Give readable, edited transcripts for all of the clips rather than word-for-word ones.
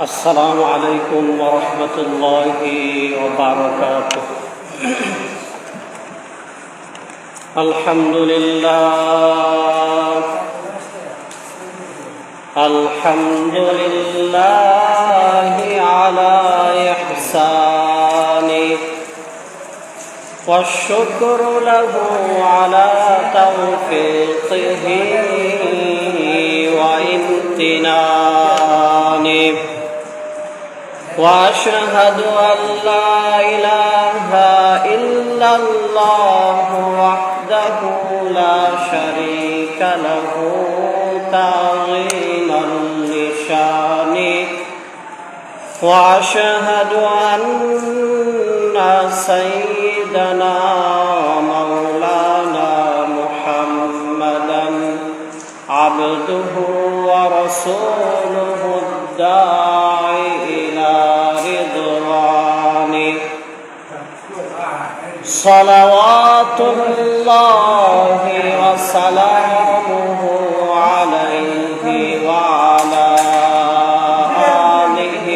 السلام عليكم ورحمة الله وبركاته. الحمد لله على إحسانه، والشكر له على توفيقه وامتنانه، وأشهد أن لا إله إلا الله وحده لا شريك له تعظيما لشانه، وأشهد أن سيدنا مولانا محمدا عبده ورسوله الداعي إلى رضوانه، صلوات الله وسلامه عليه وعلى آله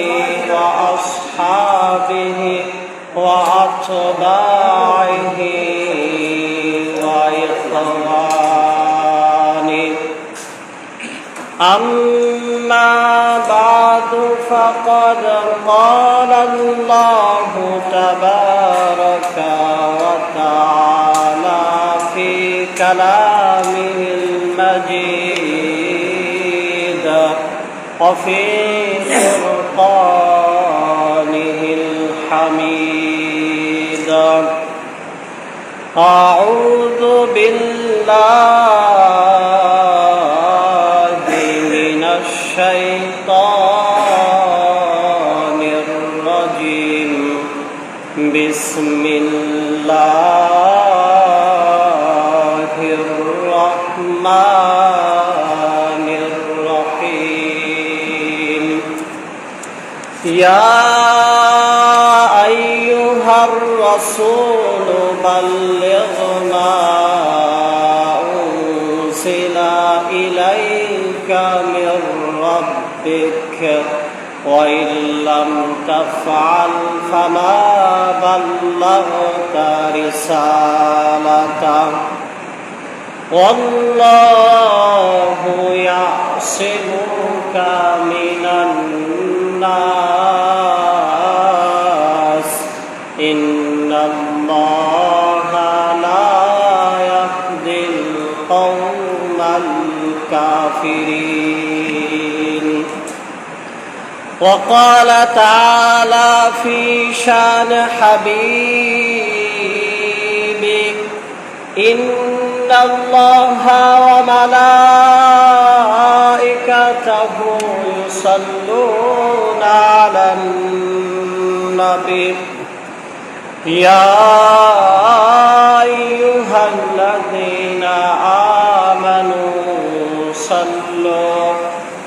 وأصحابه وأتباعه وإخوانه. أما بعد، فقد قال الله تبارك وتعالى في كلامه المجيد وفي فرقانه الحميد: أعوذ بالله من الشيطان الرجيم. بسم الله الرحمن الرحيم. يا أيها الرسول بلغ ما أنزل إليك من ربك، وإن لم تفعل فما بلغت رسالته، والله يعصمك من الناس، إن الله لا يهدي القوم الكافرين. وقال تعالى في شان حبيبه: إن الله وملائكته يصلون على النبي، يا أيها الذين آمنوا صلوا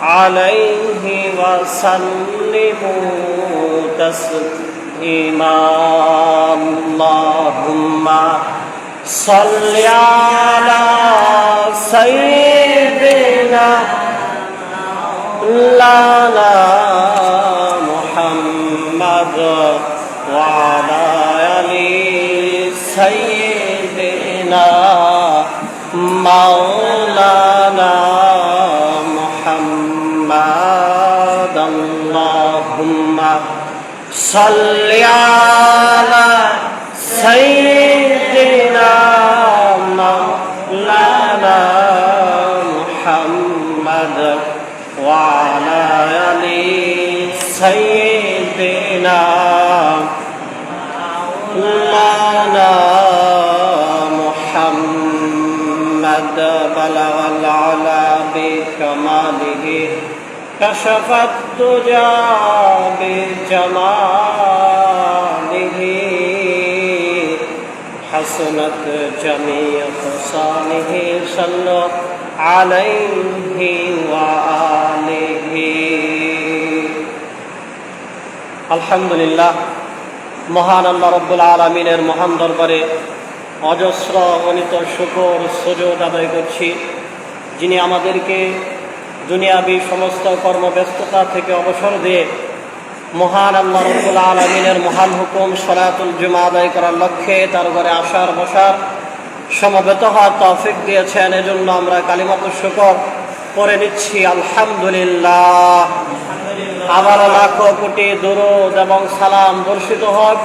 عليه وسلموا تسليما. اللهم صل على سيدنا مولانا محمد وعلى آل سيدنا مولانا محمد. اللهم صل على سيدنا مولانا محمد وعلى آل سيدنا مولانا محمد. بلغ العلا بكماله، كشف الدجى بجماله، حسنت جميع خصاله، صلوا عليه وآله। আলহামদুলিল্লাহ, মহান আল্লাহ রব্বুল আলামিনের মহান দরবারে অজস্র অগণিত শুকর সুজুদ আদায় করছি, যিনি আমাদেরকে দুনিয়াবী সমস্ত কর্মব্যস্ততা থেকে অবসর দিয়ে মহান আল্লাহ রাব্বুল আলামিনের মহান হুকুম সালাতুল জুমা আদায় করার লক্ষ্যে তার ঘরে আসার বসার সমবেত হওয়ার তৌফিক দিয়েছেন। এজন্য আমরা কালিমাতুশ শুকর পড়ে নিচ্ছি আলহামদুলিল্লাহ। আবার লাখো কোটি দরুদ এবং সালাম বর্ষিত হোক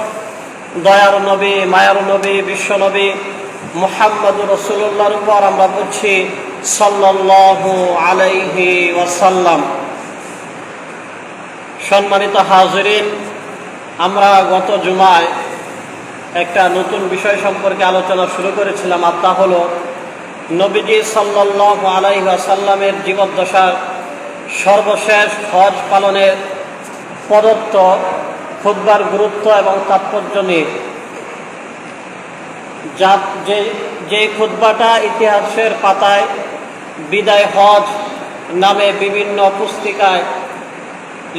দয়ার নবী, মায়ার নবী, বিশ্ব নবী মুহাম্মদুর রাসূলুল্লাহর উপর। আমরা পড়ছি সাল্লাল্লাহু আলাইহি ওয়াসাল্লাম। সম্মানিত হাজিরিন, আমরা গত জুমায় একটা নতুন বিষয় সম্পর্কে আলোচনা শুরু করেছিলাম, আর তা হলো নবীজি সাল্লাল্লাহু আলাইহি ওয়াসাল্লামের জীবদ্দশার সর্বশেষ হজ পালনের প্রদত্ত খুতবার গুরুত্ব এবং তাৎপর্য নিয়ে। যে খুতবাটা ইতিহাসের পাতায় বিদায় হজ নামে বিভিন্ন পুস্তিকায়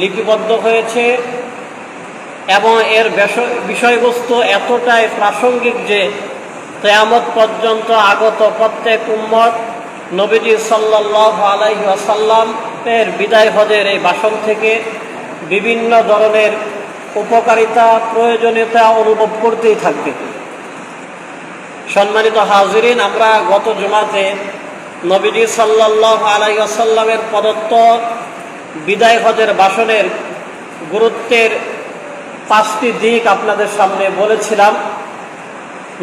লিপিবদ্ধ হয়েছে এবং এর বিষয়বস্তু এতটাই প্রাসঙ্গিক যে কিয়ামত পর্যন্ত আগত প্রত্যেক উম্মত নবীজি সাল্লাল্লাহু আলাইহি ওয়াসাল্লামের বিদায় হজের এই ভাষণ থেকে বিভিন্ন ধরনের উপকারিতা, প্রয়োজনীয়তা অনুভব করতেই থাকবে। সম্মানিত হাজিরিন, আমরা গত জুমাতে নবীজি সাল্লাল্লাহু আলাইহি ওয়াসাল্লামের প্রদত্ত বিদায় হজের ভাষণের গুরুত্বের 5টি দিক আপনাদের সামনে বলেছিলাম।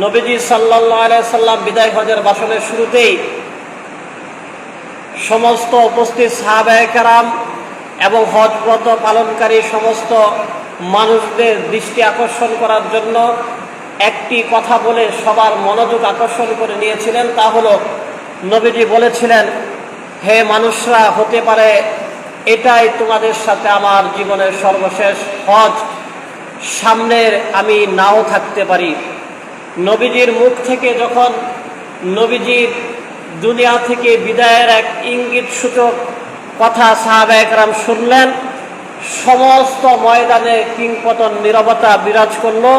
নবীজি সাল্লাল্লাহু আলাইহি ওয়াসাল্লাম বিদায় হজের ভাষণের শুরুতেই সমস্ত উপস্থিত সাহাবায়ে কেরাম এবং হজ ব্রত পালনকারী সমস্ত মানুষদের দৃষ্টি আকর্ষণ করার জন্য একটি কথা বলে সবার মনোযোগ আকর্ষণ করে নিয়েছিলেন। তা হলো নবীজি বলেছিলেন, হে মানুষরা, হতে পারে এটাই তোমাদের সাথে আমার জীবনের সর্বশেষ হজ, সামনের আমি নাও থাকতে পারি। নবীজির মুখ থেকে যখন নবীজির দুনিয়া থেকে বিদায়ের এক ইঙ্গিত সূচক কথা সাহাবায়ে কেরাম শুনলেন, সমস্ত ময়দানে কিংপতন নীরবতা বিরাজ করলো।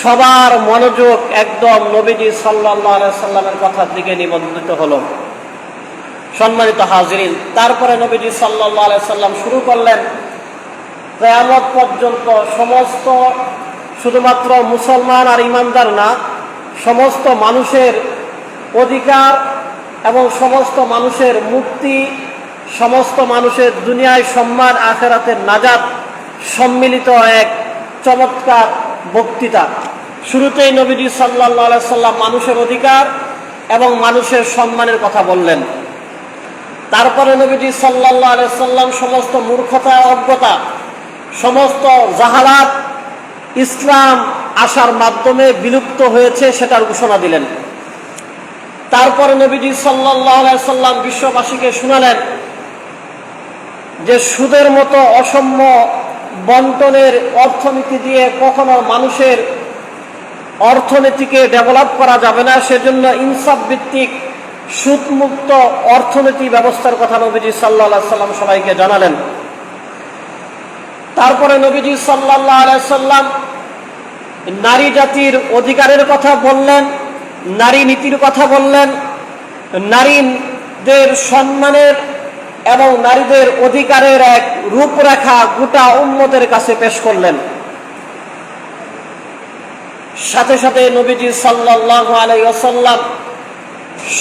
সবার মনোযোগ একদম নবীজি সাল্লাল্লাহু আলাইহি সাল্লামের কথার দিকে নিবন্ধিত হলো। সম্মানিত হাজিরিন, তারপরে নবীজি সাল্লাল্লাহু আলাইহি সাল্লাম শুরু করলেন কিয়ামত পর্যন্ত সমস্ত, শুধুমাত্র মুসলমান আর ইমানদার না, সমস্ত মানুষের অধিকার এবং সমস্ত মানুষের মুক্তি, সমস্ত মানুষের দুনিয়ায় সম্মান, আখিরাতের নাজাত সম্মিলিত এক চমৎকার বক্তৃতা। শুরুতেই নবীজি সাল্লাল্লাহু আলাইহি সাল্লাম মানুষের অধিকার এবং মানুষের সম্মানের কথা বললেন। তারপরে নবীজি সাল্লাল্লাহু আলাইহি সাল্লাম সমস্ত মূর্খতা, অজ্ঞতা, সমস্ত জাহালাত ইসলাম আসার মাধ্যমে বিলুপ্ত হয়েছে সেটার ঘোষণা দিলেন। তারপরে নবীজি সাল্লাল্লাহু আলাইহি সাল্লাম বিশ্ববাসীকে শুনালেন যে সুদের মতো অসাম্য বন্টনের অর্থনীতি দিয়ে কখনো মানুষের অর্থনীতিকে ডেভেলপ করা যাবে না, সেজন্য ইনসাফ ভিত্তিক সুদমুক্ত অর্থনীতি ব্যবস্থার কথা নবীজি সাল্লাল্লাহু আলাইহি সাল্লাম সবাইকে জানালেন। তারপরে নবীজি সাল্লাল্লাহু আলাইহি সাল্লাম নারী জাতির অধিকারের কথা বললেন, নারী নীতির কথা বললেন, নারীদের সম্মানের এবং নারীদের অধিকারের এক রূপরেখা গোটা উম্মতের কাছে পেশ করলেন। সাথে সাথে নবীজি সাল্লাল্লাহু আলাইহি ওয়াসাল্লাম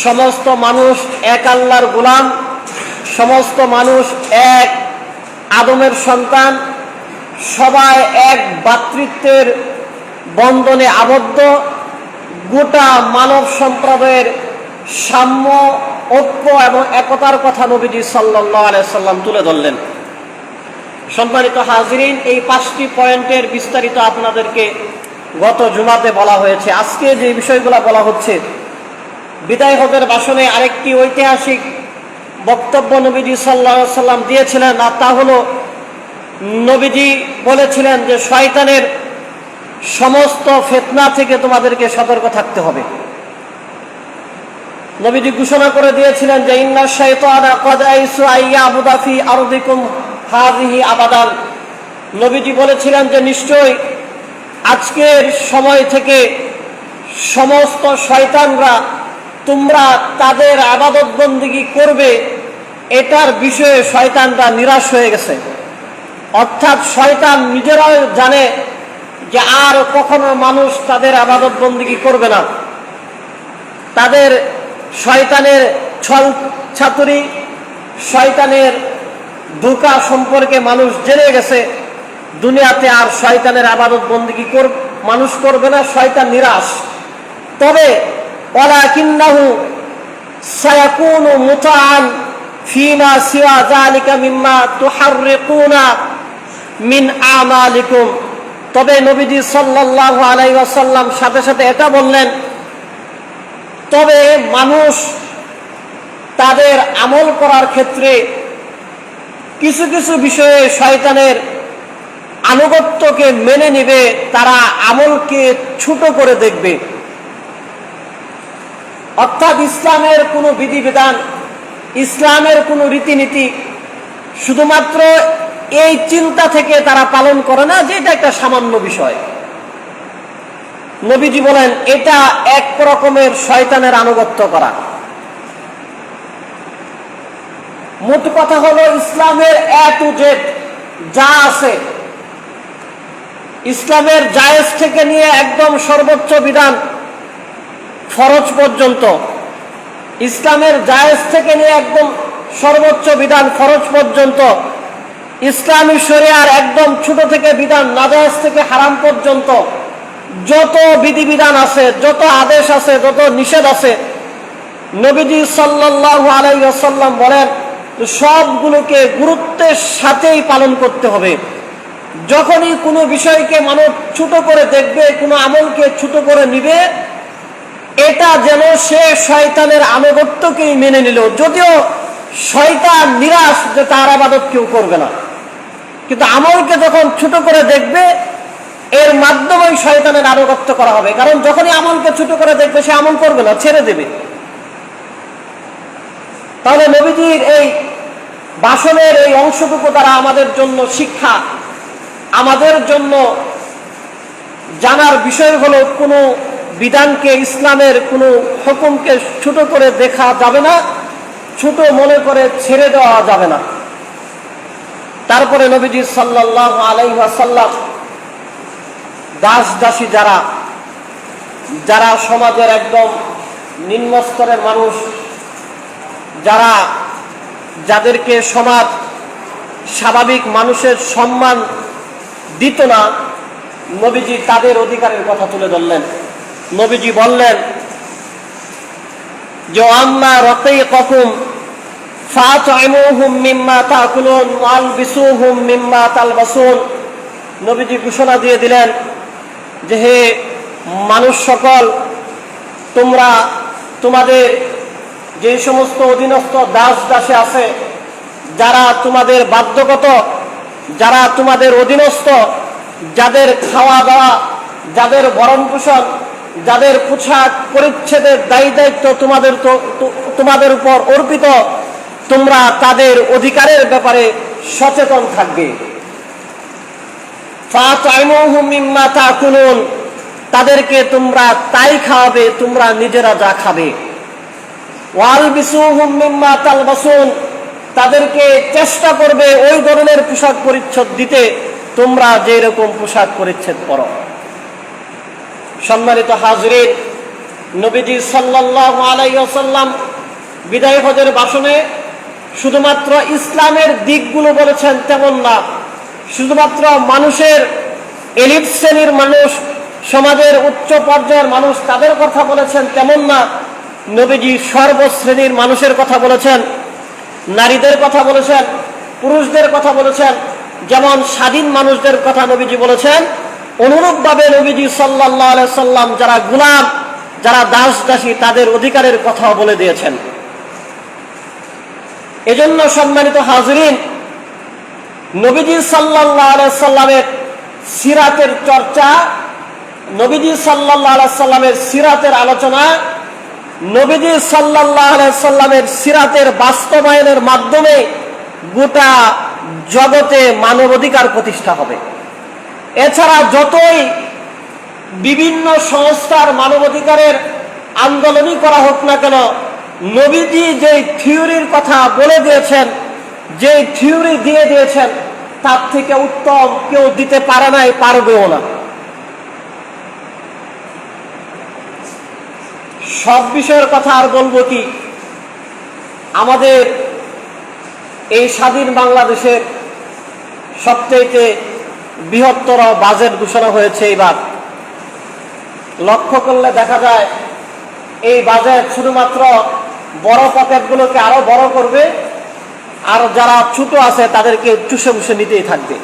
সমস্ত মানুষ এক আল্লাহর গোলাম, সমস্ত মানুষ এক আদমের সন্তান, সবাই এক ভ্রাতৃত্বের বন্ধনে আবদ্ধ, গোটা মানব সম্প্রদায়ের সাম্য, ঐক্য এবং একতার কথা নবীজি সাল্লাল্লাহু আলাইহি সাল্লাম তুলে ধরলেন। সম্মানিত হাজিরিন, এই 5টি পয়েন্টের বিস্তারিত আপনাদেরকে গত জুমাতে বলা হয়েছে। আজকে যে বিষয়গুলো বলা হচ্ছে, বিদায় হজের ভাষণে আরেকটি ঐতিহাসিক বক্তব্য নবীজি সাল্লাল্লাহু আলাইহি সাল্লাম দিয়েছিলেন, আর তা হলো নবীজি বলেছিলেন যে শয়তানের সমস্ত ফিতনা থেকে তোমাদেরকে সতর্ক থাকতে হবে। নবীজি ঘোষণা করে দিয়েছিলেন যে ইন্না শাইতানা ক্বাদ আইসু আইয়াবুদা ফি আরদিকুম হাযিহি আবাদান। নবীজি বলেছিলেন যে নিশ্চয় আজকের সময় থেকে সমস্ত শয়তানরা তোমরা তাদের ইবাদত বন্দেগী করবে এটার বিষয়ে শয়তানরা নিরাশ হয়ে গেছে। অর্থাৎ শয়তান নিজেরাও জানে যে আর কখনো মানুষ তাদের ইবাদত বন্দেগী করবে না। তাদের শয়তানের ছল ছাতুরি, শয়তানের ধোঁকা সম্পর্কে মানুষ জেনে গেছে। দুনিয়াতে আর শয়তানের ইবাদত বন্দেগী মানুষ করবে না, শয়তান নিরাশ। তবে ওয়ালাকিন্নাহু সায়াকুনু মুতাআন ফিমা সিওয়া যালিকা মিম্মা তুহাররিকুনা মিন আমালিকুম। তবে নবীজি সাল্লাল্লাহু আলাইহি ওয়াসাল্লাম সাথে সাথে এটা বললেন, তবে মানুষ তাদের আমল করার ক্ষেত্রে কিছু কিছু বিষয়ে শয়তানের আনুগত্যকে মেনে নেবে, তারা আমলকে ছোট করে দেখবে। অর্থাৎ ইসলামের কোনো বিধিবিধান, ইসলামের কোনো রীতিনীতি শুধুমাত্র এই চিন্তা থেকে তারা পালন করে না যে এটা একটা সামান্য বিষয়। নবীজি বলেন এটা এক রকমের শয়তানের আনুগত্য করা। মোট কথা হলো ইসলামের এ টু জেড যা আছে, ইসলামের জায়েজ থেকে নিয়ে একদম সর্বোচ্চ বিধান ফরজ পর্যন্ত, ইসলামের জায়েজ থেকে নিয়ে একদম সর্বোচ্চ বিধান ফরজ পর্যন্ত, ইসলামী শরিয়ার একদম ছোট থেকে বিধান নাজায়েজ থেকে হারাম পর্যন্ত যত বিধিবিধান আছে, যত আদেশ আছে, যত নিষেধ আছে, নবীজি সাল্লাল্লাহু আলাইহি ওয়াসাল্লাম বলেন সবগুলোকে গুরুত্বের সাথেই পালন করতে হবে। যখনই কোনো বিষয়কে মানুষ ছোট করে দেখবে, কোনো আমলকে ছোট করে নিবে, এটা যেন সে শয়তানের আনুগত্যকেই মেনে নিল, যদিও শয়তান নিরাশ যে তার ইবাদত কেউ করবে না, কিন্তু আমলকে যখন ছোট করে দেখবে এর মাধ্যমেই শয়তানের আনুগত্য করা হবে। কারণ যখনই আমলকে ছোট করে দেখবে সে আমল করবে না, ছেড়ে দেবে। তাহলে নবীজির এই ভাষণের এই অংশটুকু দ্বারা আমাদের জন্য শিক্ষা, আমাদের জন্য জানার বিষয় হলো কোনো বিধানকে, ইসলামের কোনো হুকুমকে ছোট করে দেখা যাবে না, ছোট মনে করে ছেড়ে দেওয়া যাবে না। তারপরে নবীজি সাল্লাল্লাহু আলাইহি ওয়াসাল্লাম দাস দাসী যারা সমাজের একদম নিম্ন স্তরের মানুষ, যাদেরকে সমাজ স্বাভাবিক মানুষের সম্মান দিত না, নবীজি তাদের অধিকারের কথা তুলে ধরলেন। নবীজি বললেন যে আম্মা রাকিকুম ফাতইমুহুম মিম্মা তাকুলুন ওয়ালবিসুহুম মিম্মা তালবাসুন। নবীজি ঘোষণা দিয়ে দিলেন যে হে মানুষ সকল, তোমরা তোমাদের যে সমস্ত অধীনস্থ দাস দাসী আছে, যারা তোমাদের বাধ্যগত, যারা তোমাদের অধীনস্থ, যাদের খাওয়া দাওয়া, যাদের ভরণ পোষণ, যাদের পোশাক পরিচ্ছেদের দায়ী দায়িত্ব তোমাদের উপর অর্পিত, তোমরা তাদের অধিকারের ব্যাপারে সচেতন থাকবে। ফাতইমুহুম মিম্মা তাকুলুন, তাদেরকে তোমরা তাই খাওয়াবে তোমরা নিজেরা যা খাবে। ওয়ালবিসুহুম মিম্মা তালবাসুন, তাদেরকে চেষ্টা করবে ওই ধরনের পোশাক পরিচ্ছদ দিতে তোমরা যে রকম পোশাক পরিচ্ছদ পরো। সম্মানিত হাজরিন, নবীজি সাল্লাল্লাহু আলাইহি ওয়াসাল্লাম বিদায় হজের ভাষণে শুধুমাত্র ইসলামের দিকগুলো বলেছেন তেমন না, শুধুমাত্র মানুষের এলিট শ্রেণীর মানুষ, সমাজের উচ্চ পর্যায়ের মানুষ তাদের কথা বলেছেন তেমন না। নবীজি সর্বশ্রেণীর মানুষের কথা বলেছেন, নারীদের কথা বলেছেন, পুরুষদের কথা বলেছেন। যেমন স্বাধীন মানুষদের কথা নবীজি বলেছেন, অনুরূপভাবে নবীজি সাল্লাল্লাহু আলাইহি সাল্লাম যারা গোলাম, যারা দাস দাসী, তাদের অধিকারের কথা বলে দিয়েছেন। এজন্য সম্মানিত হাজরিন, নবীজি সাল্লাল্লাহু আলাইহি সাল্লামের সিরাতের চর্চা, নবীজি সাল্লাল্লাহু আলাইহি সাল্লামের সিরাতের আলোচনা, নবীজি সাল্লাল্লাহু আলাইহি সাল্লামের সিরাতের বাস্তবায়নের মাধ্যমে গোটা জগতে মানবাধিকার প্রতিষ্ঠা হবে। এছাড়া যতই বিভিন্ন সংস্থার মানবাধিকারের আন্দোলনই করা হোক না কেন, নবীজি যে থিওরির কথা বলে দিয়েছেন, যে থিওরি দিয়ে দিয়েছেন, তার থেকে উত্তম কেউ দিতে পারে নাই, পারবেও না। সব বিষয়ের কথা আর বলবো কি, আমাদের এই স্বাধীন বাংলাদেশের সবচেয়ে বৃহত্তর বাজেট ঘোষণা হয়েছে এইবার। লক্ষ্য করলে দেখা যায় এই বাজেট শুধুমাত্র বড় পকেটগুলোকে আরো বড় করবে, আর যারা ছোট আছে তাদেরকে চুষে মুষে নিতেই থাকবে।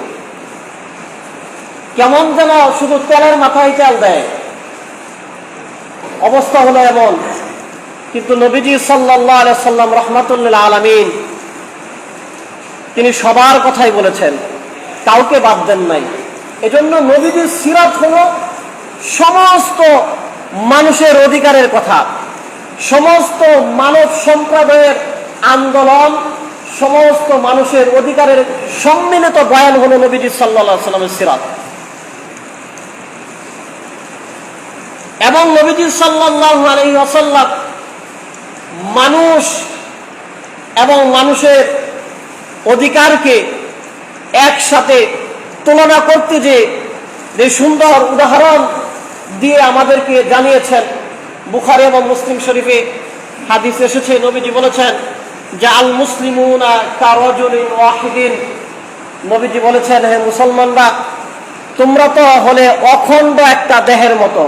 কেমন যেন শুধু তেলের মাথায় তেল দেয়, অবস্থা হলো এমন। কিন্তু নবীজি সাল্লাল্লাহু আলাইহি সাল্লাম রাহমাতুল আলামিন তিনি সবার কথাই বলেছেন, কাউকে বাদ দেন নাই। এজন্য নবীজির সিরাত হলো সমস্ত মানুষের অধিকারের কথা, সমস্ত মানব সম্প্রদায়ের আন্দোলন, সমস্ত মানুষের অধিকারের সম্মিলিত বয়ান হলো নবীজি সাল্লাল্লাহু আলাইহি সাল্লামের সিরাত। এবং নবীজি সাল্লাল্লাহু আলাইহি ওয়াসাল্লাম মানুষ এবং মানুষের অধিকারকে একসাথে তুলনা করতে যে সুন্দর উদাহরণ দিয়ে আমাদেরকে জানিয়েছেন। বুখারী এবং মুসলিম শরীফে হাদিস এসেছে, নবীজি বলেছেন যে আল মুসলিমুনা কারাজুলিন ওয়াহিদিন। নবীজি বলেছেন, হে মুসলমানরা, তোমরা তো হলে অখণ্ড একটা দেহের মতো।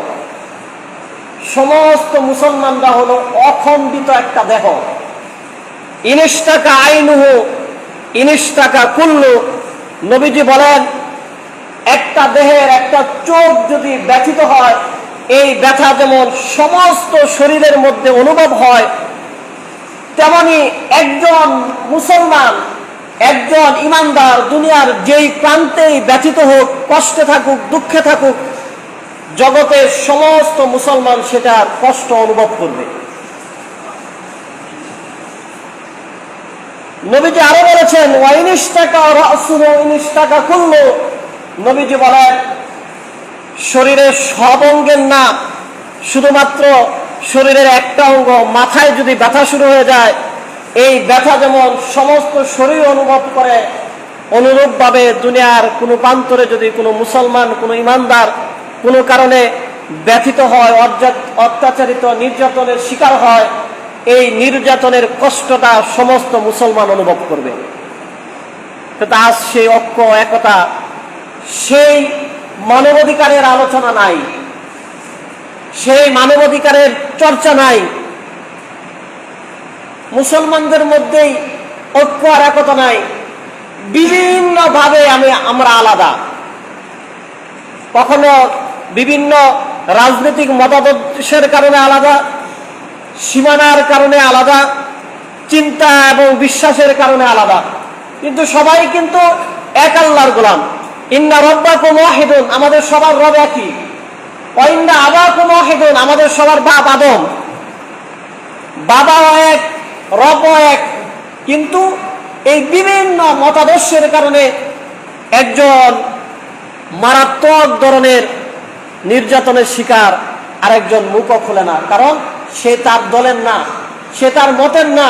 সমস্ত মুসলমানরা হলো অখণ্ডিত একটা দেহ। ইনিশতাকা আইনুহু ইনিশতাকা কুল্লু। নবীজি বলেন, একটা দেহের একটা চোখ যদি ব্যথিত হয়, এই ব্যথা যেমন সমস্ত শরীরের মধ্যে অনুভব হয়, তেমনি একজন মুসলমান, একজন ইমানদার দুনিয়ার যেই প্রান্তেই ব্যথিত হোক, কষ্টে থাকুক, দুঃখে থাকুক, জগতের সমস্ত মুসলমান সেটার কষ্ট অনুভব করবে। নবীজি আরো বলেছেন, ওয়াইনিশতাকা রাসুহু ইনিশতাকা কুল্লু। নবীজি বলেন, শরীরের সব অঙ্গের না, শুধুমাত্র শরীরের একটা অঙ্গ মাথায় যদি ব্যথা শুরু হয়ে যায়, এই ব্যথা যেমন সমস্ত শরীর অনুভব করে, অনুরূপভাবে দুনিয়ার কোনো প্রান্তরে যদি কোনো মুসলমান, কোনো ইমানদার কোনো কারণে ব্যথিত হয়, অত্যাচারিত, নির্যাতনের শিকার হয়, এই নির্যাতনের কষ্টটা সমস্ত মুসলমান অনুভব করবে। কিন্তু আজ সেই ঐক্য, একতা, সেই মানবাধিকারের আলোচনা নাই, সেই মানবাধিকারের চর্চা নাই। মুসলমানদের মধ্যেই ঐক্য আর একতা নাই। বিভিন্ন ভাবে আমরা আলাদা, কখনো বিভিন্ন রাজনৈতিক মতাদর্শের কারণে আলাদা, সীমানার কারণে আলাদা, চিন্তা এবং বিশ্বাসের কারণে আলাদা, কিন্তু সবাই কিন্তু এক আল্লাহর গোলাম। ইন্না রাব্বাকুম ওয়াহিদুন, আমাদের সবার রব একই। ওয়া ইন্না আবাকুম ওয়াহিদুন, আমাদের সবার বাপ আদম। বাবাও এক, রবও এক, কিন্তু এই বিভিন্ন মতাদর্শের কারণে একজন মারাত্মক ধরনের নির্যাতনের শিকার, আরেকজন মুখও খোলে না, কারণ সে তার দলের না, সে তার মতের না,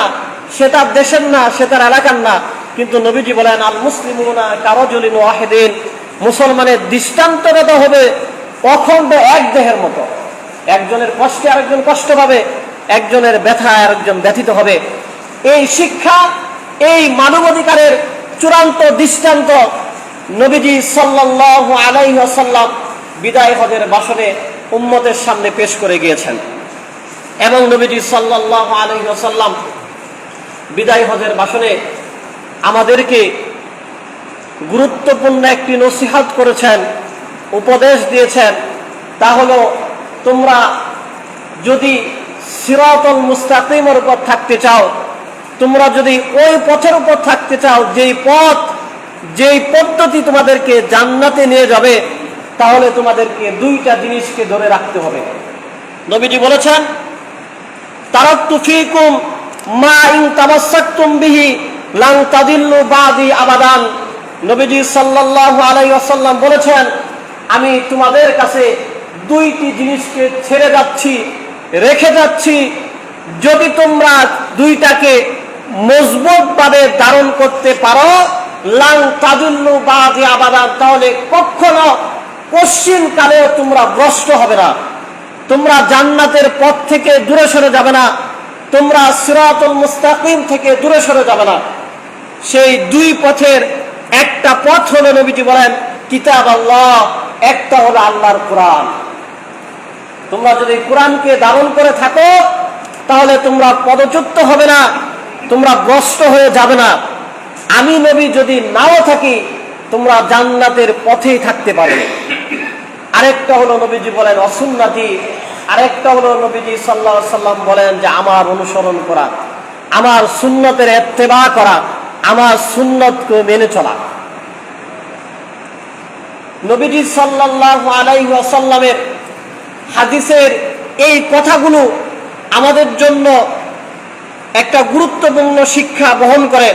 সে তার দেশের না, সে তার এলাকার না। কিন্তু নবীজি বলেন, আল মুসলিমুনা কারাজুলিন ওয়াহিদিন, মুসলমানের দৃষ্টান্তগত হবে অখণ্ড এক দেহের মতো। একজনের কষ্টে আরেকজন কষ্ট পাবে, একজনের ব্যথায় আরেকজন ব্যথিত হবে। এই শিক্ষা, এই মানবাধিকারের চূড়ান্ত দৃষ্টান্ত নবীজি সাল্লাল্লাহু আলাইহি ওয়াসাল্লাম বিদায় হজের ভাষণে উম্মতের সামনে পেশ করে গিয়েছেন। এবং নবীজি সাল্লাল্লাহু আলাইহি ওয়াসাল্লাম বিদায় হজের ভাষণে আমাদেরকে গুরুত্বপূর্ণ একটি নসিহত করেছেন, উপদেশ দিয়েছেন। তা হলো, তোমরা যদি সিরাতুল মুস্তাকিমের উপর থাকতে চাও, তোমরা যদি ওই পথের উপর থাকতে চাও যেই পথ, যেই পদ্ধতি তোমাদেরকে জান্নাতে নিয়ে যাবে, তাহলে তোমাদেরকে দুইটা জিনিসকে ধরে রাখতে হবে। নবীজি বলেছেন, তারাকতু ফীকুম মা ইন তামাসসাকতুম বিহি লান তাদিল্লু বাদি আবাদান। নবীজি সাল্লাল্লাহু আলাইহি ওয়াসাল্লাম বলেছেন, আমি তোমাদের কাছে দুইটি জিনিসকে ছেড়ে যাচ্ছি, রেখে যাচ্ছি, যদি তোমরা দুইটাকে মজবুত ভাবে ধারণ করতে পারো, লাং তাদুল্লু বাদি আবাদান, তাহলে কখনো পশ্চিম কালেও তোমরা ভ্রষ্ট হবে না, তোমরা জান্নাতের পথ থেকে দূরে সরে যাবে না, তোমরা সিরাতুল মুস্তাকিম থেকে দূরে সরে যাবে না। সেই দুই পথের একটা পথ হলো নবীজি বলেন কিতাব আল্লাহ, একটা হলো আল্লাহর কোরআন। তোমরা যদি কোরআনকে ধারণ করে থাকো তাহলে তোমরা পদচ্যুত হবে না, তোমরা ভ্রষ্ট হয়ে যাবে না। আমি নবী যদি নাও থাকি তোমরা জান্নাতের পথেই থাকতে পারবে। আরেকটা হলো নবীজি বলেন অসুন্নতি, আরেকটা হলো নবীজি সাল্লাল্লাহু আলাইহি সাল্লাম বলেন যে আমার অনুসরণ করা, আমার সুন্নতের ইত্তেবা করা, আমার সুন্নতকে মেনে চলা। নবীজি সাল্লাল্লাহু আলাইহি ওয়াসাল্লামের হাদিসের এই কথাগুলো আমাদের জন্য একটা গুরুত্বপূর্ণ শিক্ষা বহন করে।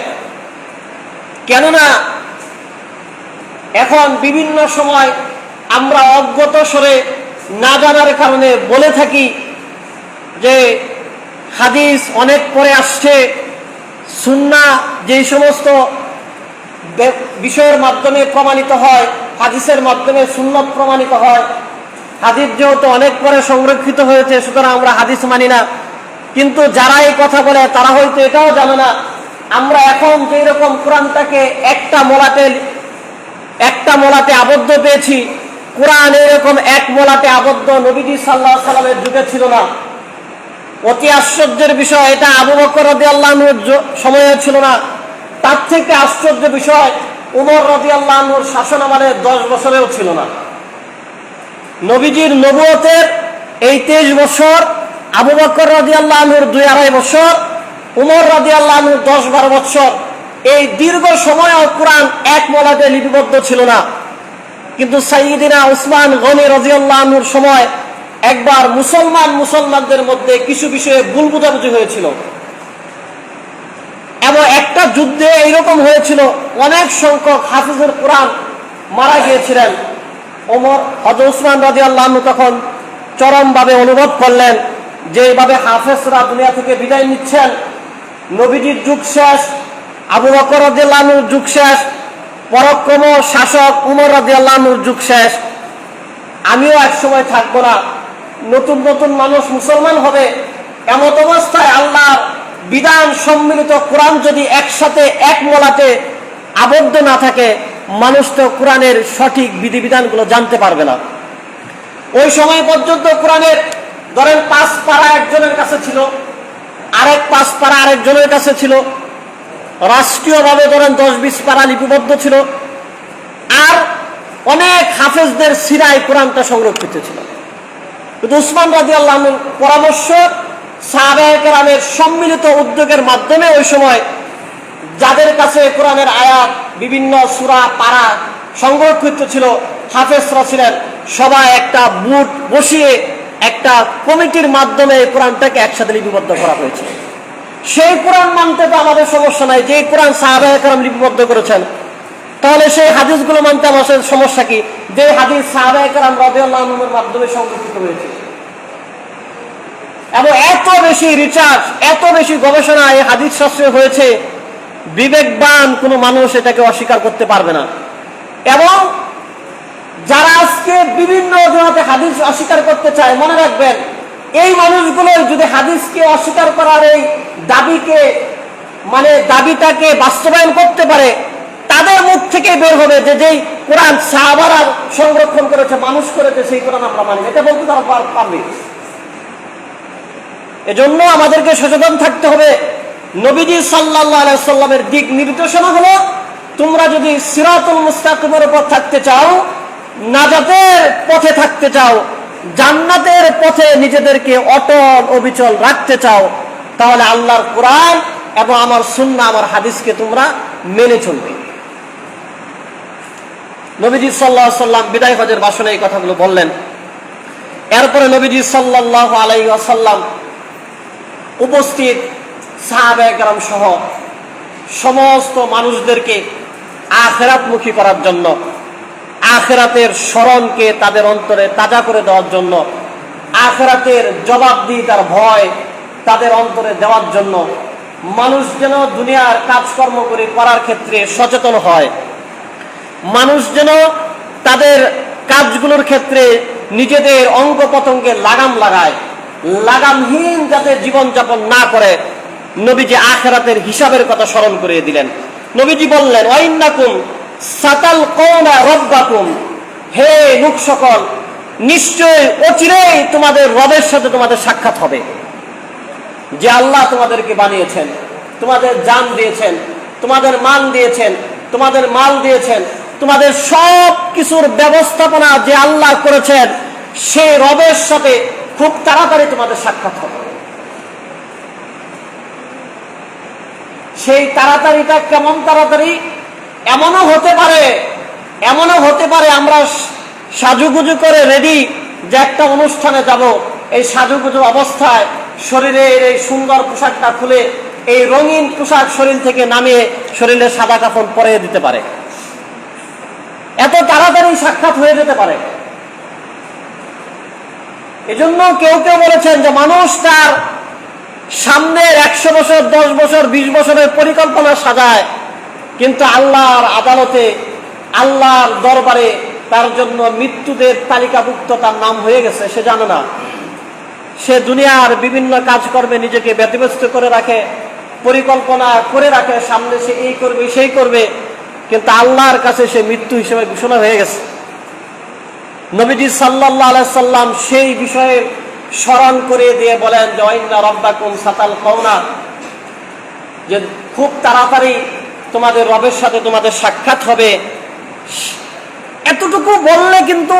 কেননা এখন বিভিন্ন সময় আমরা অজ্ঞত স্বরে না জানার কারণে বলে থাকি যে হাদিস অনেক পরে আসছে, সুন্নাহ যেই সমস্ত বিষয়ের মাধ্যমে প্রমাণিত হয়, হাদিসের মাধ্যমে সুন্নত প্রমাণিত হয়, হাদিস যেহেতু অনেক পরে সংরক্ষিত হয়েছে সুতরাং আমরা হাদিস মানি না। কিন্তু যারা এই কথা বলে তারা হয়তো এটাও জানে না আমরা এখন যেই রকম কোরআনটাকে একটা মোলাতে আবদ্ধ পেয়েছি, কোরআন এরকম এক মোলাতে আবদ্ধ নবীজি সাল্লাল্লাহু আলাইহি সাল্লামের যুগে ছিল না। অতি আশ্চর্যের বিষয়, এটা আবু বকর রাদিয়াল্লাহু আনহুর সময়ে ছিল না। তার থেকে আশ্চর্য বিষয়, উমর রাদিয়াল্লাহু আনহুর শাসনামলে 10 বছরেও ছিল না। নবীজির নবুয়তের এই 23 বছর, আবু বকর রাদিয়াল্লাহু আনহুর 2-2.5 বছর, উমর রাদিয়াল্লাহু আনহুর 10-12 বছর, এই দীর্ঘ সময়েও কোরআন এক মোলাতে লিপিবদ্ধ ছিল না। কিন্তু সাইয়্যিদিনা উসমান গনি রাদিয়াল্লাহু আনহুর সময় একবার মুসলমানদের মধ্যে কিছু বিষয়ে ভুল বোঝাবুঝি হয়েছিল এবং একটা যুদ্ধে এইরকম হয়েছিল অনেক সংখ্যক হাফিজুল কোরআন মারা গিয়েছিলেন। হযরত উসমান রাদিয়াল্লাহু আনহু তখন চরমভাবে অনুভব করলেন যে এইভাবে হাফেজরা দুনিয়া থেকে বিদায় নিচ্ছেন, নবীজির যুগ শেষ, আবু বকর রাদিয়াল্লাহু আনহুর যুগ শেষ, পরাক্রম শাসক উমর রাদিয়াল্লাহু আনহুর যুগ শেষ, আমিও এক সময় থাকবো না, নতুন নতুন মানুষ মুসলমান হবে। এমত অবস্থায় আল্লাহর বিধান সম্মিলিত কোরআন যদি একসাথে এক মোলাতে আবদ্ধ না থাকে, মানুষ তো কোরআনের সঠিক বিধিবিধানগুলো জানতে পারবে না। ওই সময় পর্যন্ত কোরআনের ধরেন 5 পারা একজনের কাছে ছিল, আরেক 5 পারা আরেকজনের কাছে ছিল, রাষ্ট্রীয়ভাবে ধরেন 10-20 পারা লিপিবদ্ধ ছিল, আর অনেক হাফেজদের সিরায় কোরআনটা সংরক্ষিত ছিল। কিন্তু উসমান রাদিয়াল্লাহু আনহুর পরামর্শ, সাহাবায়ে কেরামের সম্মিলিত উদ্যোগের মাধ্যমে ওই সময় যাদের কাছে কোরআনের আয়াত বিভিন্ন সূরা পারা সংরক্ষিত ছিল, হাফেজরা ছিলেন, সবাই একটা বুট বসিয়ে একটা কমিটির মাধ্যমে এই কোরআনটাকে একসাথে লিপিবদ্ধ করা হয়েছে। সেই কোরআন মানতে তো আমাদের সমস্যা নাই, যে কোরআন সাহাবায়ে কেরাম লিপিবদ্ধ করেছেন, তাহলে সেই হাদিসগুলো মানতে আমাদের সমস্যা কি? যে হাদিস সাহাবায়ে কেরাম রাদিয়াল্লাহু আনহুর মাধ্যমে সংরক্ষিত হয়েছে। এবং এত বেশি রিসার্চ, এত বেশি গবেষণা এই হাদিস শাস্ত্রে হয়েছে, বিবেকবান কোনো মানুষ এটাকে অস্বীকার করতে পারবে না। এবং যারা আজকে বিভিন্ন অজুহাতে হাদিস অস্বীকার করতে চায়, মনে রাখবেন এই মানুষগুলো যদি হাদিসকে অস্বীকার করার এই দাবিটাকে বাস্তবায়ন করতে পারে, তাদের মুখ থেকে বের হবে যে যেই কোরআন সাহাবারা সংরক্ষণ করেছে, মানুষ করেছে, সেই কোরআন আমরা মানি, এটা বলতে তারা পারবে। এজন্য আমাদেরকে সচেতন থাকতে হবে। নবীজি সাল্লাল্লাহু আলাইহি সাল্লামের দিক নির্দেশনা হলো, তোমরা যদি সিরাতুল মুস্তাকিমের উপর থাকতে চাও, নাজাতের পথে থাকতে চাও, জান্নাতের পথে নিজেদেরকে অটল অবিচল রাখতে চাও, তাহলে আল্লাহর কোরআন এবং আমার সুন্নাহ, আমার হাদিসকে তোমরা মেনে চলবে। নবীজি সাল্লাল্লাহু আলাইহি সাল্লাম বিদায় হজের ভাষণে এই কথাগুলো বললেন। এরপরে নবীজি সাল্লাল্লাহু আলাইহি ওয়াসাল্লাম উপস্থিত সাহাবায়ে কেরাম সহ সমস্ত মানুষদেরকে আখিরাতমুখী করার জন্য, আখিরাতের স্মরণকে তাদের অন্তরে তাজা করে দেওয়ার জন্য, আখিরাতের জবাবদিহিতার ভয় তাদের অন্তরে দেওয়ার জন্য, মানুষ যেন দুনিয়ার কাজকর্ম করে করার ক্ষেত্রে সচেতন হয়, মানুষ যেন তাদের কাজগুলোর ক্ষেত্রে নিজেদের অঙ্গ প্রত্যঙ্গে লাগাম লাগায়, লাগামহীন যাতে জীবনযাপন না করে। নবীজি আখিরাতের হিসাবের কথা স্মরণ করিয়ে দিলেন। নবীজি বললেন, ওয়াইন্নাকুম সাতালকাউনা রাব্বাকুম, হে লোক সকল, নিশ্চয় অচিরেই তোমাদের রবের সাথে তোমাদের সাক্ষাৎ হবে। যে আল্লাহ তোমাদেরকে বানিয়েছেন, তোমাদের জান দিয়েছেন, তোমাদের মান দিয়েছেন, তোমাদের মাল দিয়েছেন, তোমাদের সব কিছুর ব্যবস্থাপনা যে আল্লাহ করেছেন, সেই রবের সাথে খুব তাড়াতাড়ি তোমাদের সাক্ষাৎ হবে। সেই তাড়াতাড়িটা কেমন তাড়াতাড়ি? এমনও হতে পারে আমরা সাজুগুজু করে রেডি যে একটা অনুষ্ঠানে যাব, এই সাজুগুজু অবস্থায় শরীরের এই সুন্দর পোশাকটা খুলে এই রঙিন পোশাক শরীর থেকে নামিয়ে শরীরে সাদা কাফন পরিয়ে দিতে পারে। এত তাড়াতাড়ি সাক্ষাৎ হয়ে যেতে পারে। এজন্য কেউ কেউ বলেছেন যে মানুষ তার সামনের 100 বছর, 10 বছর, 20 বছরের পরিকল্পনা সাজায়, কিন্তু আল্লাহর আদালতে, আল্লাহর দরবারে তার জন্য মৃত্যুদের তালিকাভুক্ত তার নাম হয়ে গেছে, সে জানে না। সে দুনিয়ার বিভিন্ন কাজকর্মে নিজেকে ব্যতিব্যস্ত করে রাখে, পরিকল্পনা করে রাখে, সামনে সে এই করবে সেই করবে, কিন্তু আল্লাহর কাছে সে মৃত্যু হিসেবে ঘোষণা হয়ে গেছে। নবীজি সাল্লাল্লাহু আলাইহি সাল্লাম সেই বিষয়ে স্মরণ করে দিয়ে বলেন যে ওয়াইন্না রাব্বাকুম সাতালকাউনা, যে খুব তাড়াতাড়ি তোমাদের রবের সাথে তোমাদের সাক্ষাৎ হবে। এতটুকু বললে কিন্তু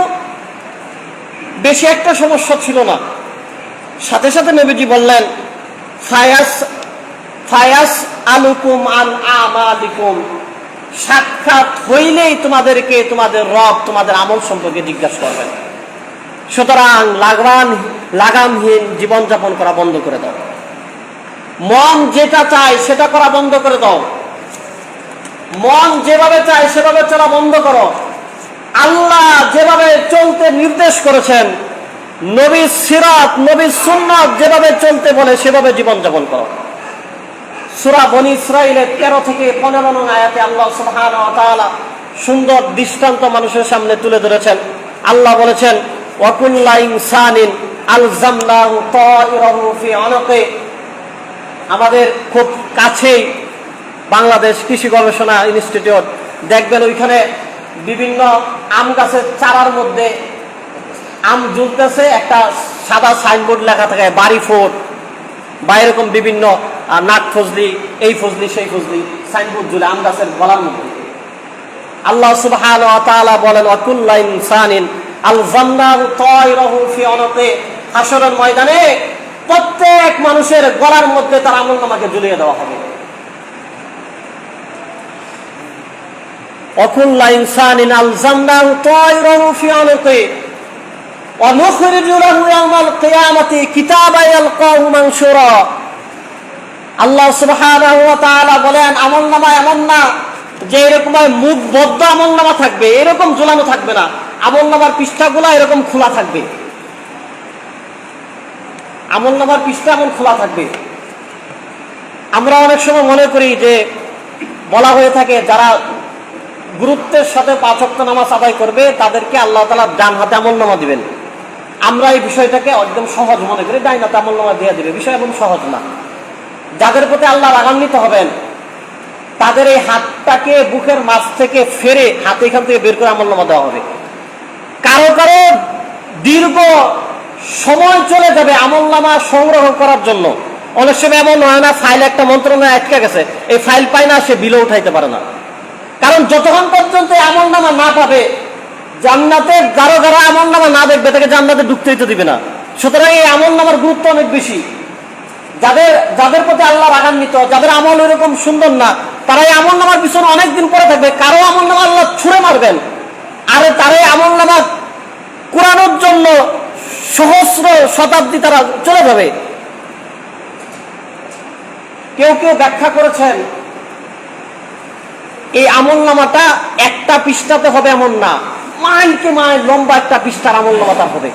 বেশি একটা সমস্যা ছিল না। সাথে সাথে নবীজি বললেন, ফায়াস আলুকুম আন আমালিকুম, সাক্ষাৎ হইলেই তোমাদেরকে তোমাদের রব তোমাদের আমল সম্পর্কে জিজ্ঞাসা করবেন। সুতরাং লাগামহীন জীবনযাপন করা বন্ধ করে দাও। মন যেটা চায় সেটা করা বন্ধ করে দাও। মন যেভাবে চায় সেভাবে চলা বন্ধ করো। আল্লাহ যেভাবে চলতে নির্দেশ করেছেন, নবীর সিরাত, নবীর সুন্নাত যেভাবে চলতে বলে সেভাবে জীবনযাপন করো। সূরা বনী ইসরাঈলের 13 থেকে 15 নং আয়াতে আল্লাহ সুবহানাহু ওয়া তাআলা সুন্দর দৃষ্টান্ত মানুষের সামনে তুলে ধরেছেন। আল্লাহ বলেছেন, ওয়া কুল্লা ইনসানিন আলজামনাহু তায়রাহু ফি উনুকি। আমাদের খুব কাছেই বাংলাদেশ কৃষি গবেষণা ইনস্টিটিউট, দেখবেন ওইখানে বিভিন্ন আম গাছের চারার মধ্যে আম ঝুলতেছে, একটা সাদা সাইনবোর্ড লেখা থাকে বাড়ি ফোর, বা এরকম বিভিন্ন নাক ফজলি, এই ফজলি সেই ফজলি সাইনবোর্ড ঝুলে আম গাছের গলার মধ্যে। আল্লাহ সুবহানাহু ওয়া তাআলা বলেন, ওয়া কুল্লা ইনসানিন আলজামনাহু তায়রাহু ফি উনুকি। হাশরের ময়দানে প্রত্যেক মানুষের গলার মধ্যে তার আমলনামাকে ঝুলিয়ে দেওয়া হবে। ওয়া কুল্লা ইনসানিন আলজামনাহু তায়রাহু ফি উনুকি ওয়া নুখরিজু লাহু ইয়াওমাল কিয়ামাতি কিতাবান ইয়ালকাহু মানশুরা। আল্লাহ সুবহানাহু ওয়া তাআলা বলেন, আমলনামা এমন না যে এরকম মুখ বদ্ধ আমলনামা থাকবে, এরকম ঝুলানো থাকবে না। আমলনামার পৃষ্ঠাগুলো এরকম খোলা থাকবে, আমলনামার পৃষ্ঠা এমন খোলা থাকবে। আমরা অনেক সময় মনে করি যে বলা হয়ে থাকে যারা গুরুত্বের সাথে 5 ওয়াক্ত নামাজ আদায় করবে তাদেরকে আল্লাহ তাআলা ডান হাতে আমলনামা দিবেন। আমরা এই বিষয়টাকে একদম সহজ মনে করি, ডান হাতে আমলনামা দিয়ে দিবে। বিষয় এমন সহজ না। যাদের প্রতি আল্লাহ রাগান্বিত হবেন তাদের এই হাতটাকে বুকের মাঝ থেকে ফেরে হাতে এখান থেকে বের করে আমলনামা দেওয়া হবে। কারো কারো দীর্ঘ সময় চলে যাবে আমলনামা সংগ্রহ করার জন্য। অনেক সময় এমন হয় না, ফাইল একটা মন্ত্রণালয়ে আটকে গেছে, এই ফাইল পায় না, সে বিলও উঠাইতে পারে না। কারণ যতক্ষণ পর্যন্ত আমলনামা না পাবে, জান্নাতের যারা যারা আমলনামা না দেখবে তাকে জান্নাতে ঢুকতেই তো দিবে না। সুতরাং এই আমলনামার গুরুত্ব অনেক বেশি। যাদের প্রতি আল্লাহ রাগান্বিত, যাদের আমল এরকম সুন্দর না, তারা এই আমলনামার পিছনে অনেকদিন পরে থাকবে। কারো আমলনামা আল্লাহ ছুঁড়ে মারবেন, আর তারা এই আমলনামা কুরানোর জন্য সহস্র শতাব্দী তারা চলে যাবে। কেউ কেউ ব্যাখ্যা করেছেন এই আমলনামাটা একটা পৃষ্ঠাতে হবে এমন না, মাইলকে মাইল লম্বা একটা পৃষ্ঠার আমলনামা তার হবে।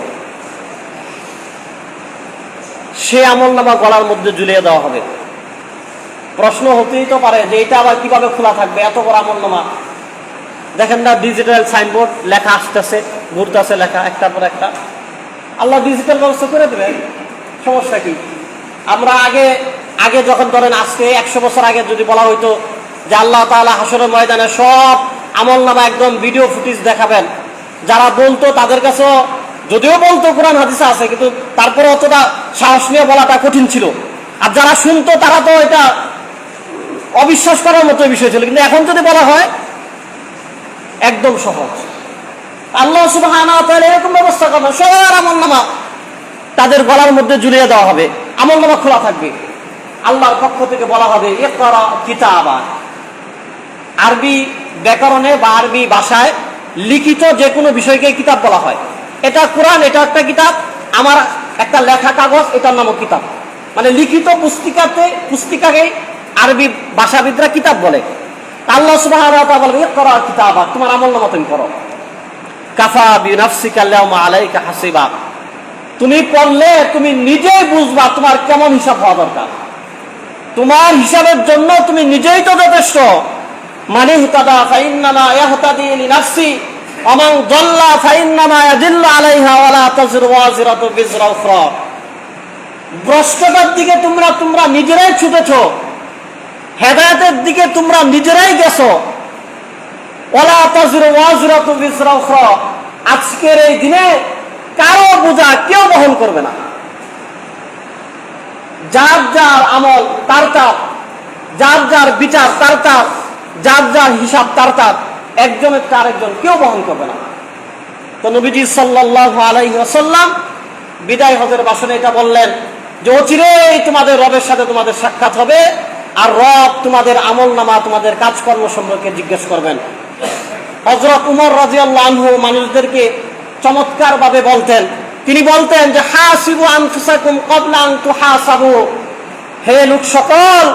সে আমলনামা গলার মধ্যে ঝুলিয়ে দেওয়া হবে। প্রশ্ন হতেই তো পারে যে এটা আবার কিভাবে খোলা থাকবে, এত বড় আমলনামা। দেখেন না, ডিজিটাল সাইনবোর্ড, লেখা আসতেছে, ঘুরতেছে লেখা একটার পর একটা। আল্লাহ ডিজিটাল ব্যবস্থা করে দেবে, সমস্যা কি? আমরা আগে যখন ধরেন আজকে 100 বছর আগে যদি বলা হইতো যে আল্লাহ তাআলা হাসরের ময়দানে সব আমলনামা একদম ভিডিও ফুটেজ দেখাবেন, যারা বলতো তাদের কাছেও, যদিও বলতো কোরআন হাদিসে আছে, কিন্তু তারপরে অতটা সাহস নিয়ে বলাটা কঠিন ছিল। আর যারা শুনতো তারা তো এটা অবিশ্বাস করার মতো বিষয় ছিল। কিন্তু এখন যদি বলা হয় একদম সহজ। আল্লাহ সুবহানাহু ওয়া তাআলা এরকম ব্যবস্থা করবেন, সবার আমলনামা তাদের গলার মধ্যে ঝুলিয়ে দেওয়া হবে, আমলনামা খোলা থাকবে। আল্লাহর পক্ষ থেকে বলা হবে ইকরা কিতাবা। আরবি ব্যাকরণে বা আরবি ভাষায় লিখিত যে কোনো বিষয়কে কিতাব বলা হয়। এটা কোরআন, এটা একটা কিতাব। আমার একটা লেখা কাগজ, এটার নামও কিতাব। মানে লিখিত পুস্তিকাকে আরবি ভাষাবিদরা কিতাব বলে। আল্লাহ সুবহানাহু ওয়া তাআলা বলেন ইকরা কিতাবা, তোমার আমলনামা তুমি পড়ো। কাফা বিনাফসিকা আল-ইয়াওমা আলাইকা হাসিবা, তুমি পড়লে তুমি নিজেই বুঝবা তোমার কেমন হিসাব হওয়া দরকার। তোমার হিসাবের জন্য তুমি নিজেই তো যথেষ্ট। মানে ইহতাদা ফাইন্নামা ইয়াহতাদি লিনাফসি ওয়া মান যাল্লা ফাইন্নামা ইয়াদিল্লু আলাইহা ওয়া লা তাযিরু ওয়াজিরাতু বিজরা উখরা। ভ্রষ্টতার দিকে তোমরা নিজেরাই ছুটেছো, হেদায়েতের দিকে তোমরা নিজেরাই গেছো। ওয়া লা তাযিরু ওয়াজিরাতু বিজরা উখরা, আজকের এই দিনে কারো বোঝা কেউ বহন করবে না। যার যার আমল তার তার, যার যার বিচার তার তার, যার যার হিসাব তার তার, একজনের তার একজন কেউ বহন করবে না। তো নবীজি সাল্লাল্লাহু আলাইহি ওয়াসাল্লাম বিদায় হজের ভাষণে এটা বললেন যে অচিরেই তোমাদের রবের সাথে তোমাদের সাক্ষাৎ হবে, আর রব তোমাদের আমলনামা, তোমাদের কাজকর্ম সম্পর্কে জিজ্ঞেস করবেন। হযরত উমর রাদিয়াল্লাহু আনহু মানুষদেরকে চমৎকার ভাবে বলতেন। তিনি বলতেন যে হাসিবু আনফুসাকুম ক্বাবলা আন তুহাসাবু, হে লোক সকল,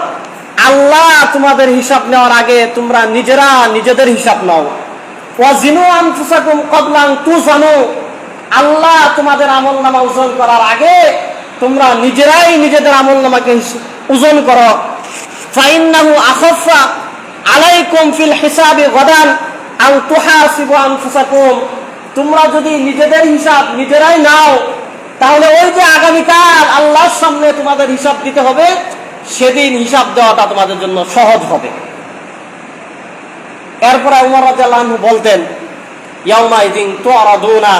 আল্লাহ তোমাদের হিসাব নেওয়ার আগে তোমরা নিজেরা নিজেদের হিসাব নাও। ওয়াজিনু আনফুসাকুম ক্বাবলা আন তুজানু, আল্লাহ তোমাদের আমলনামা ওজন করার আগে তোমরা নিজেরাই নিজেদের আমলনামাকে ওজন করো। ফাইন্নাহু আখাফা আলাইকুম ফিল হিসাবি গাদান আন তুহাসিবু আনফুসাকুম, তোমরা যদি নিজেদের হিসাব নিজেরাই নাও, তাহলে ওই যে আগামীকাল আল্লাহর সামনে তোমাদের হিসাব দিতে হবে, সেদিন হিসাব দেওয়াটা তোমাদের জন্য সহজ হবে। এরপরে উমর রাদিয়াল্লাহু আনহু বলতেন ইয়াউমাইযিন তুআরাদুনা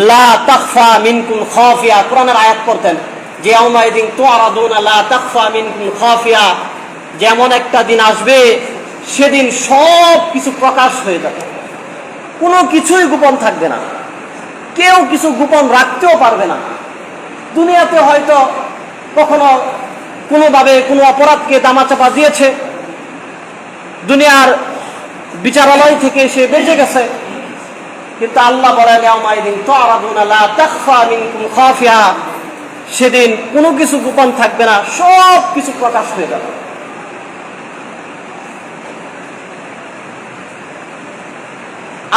লা তাখফা মিনকুম খাফিয়া, কোরআনের আয়াত পড়তেন যে ইয়াউমাইযিন তুআরাদুনা লা তাখফা মিনকুম খাফিয়া, যেমন একটা দিন আসবে সেদিন সব কিছু প্রকাশ হয়ে যাবে, কোনো কিছুই গোপন থাকবে না, কেউ কিছু গোপন রাখতেও পারবে না। দুনিয়াতে হয়তো কখনো কোনোভাবে কোনো অপরাধকে দামাচাপা দিয়েছে, দুনিয়ার বিচারালয় থেকে সে বেঁচে গেছে, কিন্তু আল্লাহ বলেন ইয়াউমাইযিন তুআরাদুনা লা তাখফা মিনকুম খাফিয়া, সেদিন কোনো কিছু গোপন থাকবে না, সব কিছু প্রকাশ হয়ে যাবে।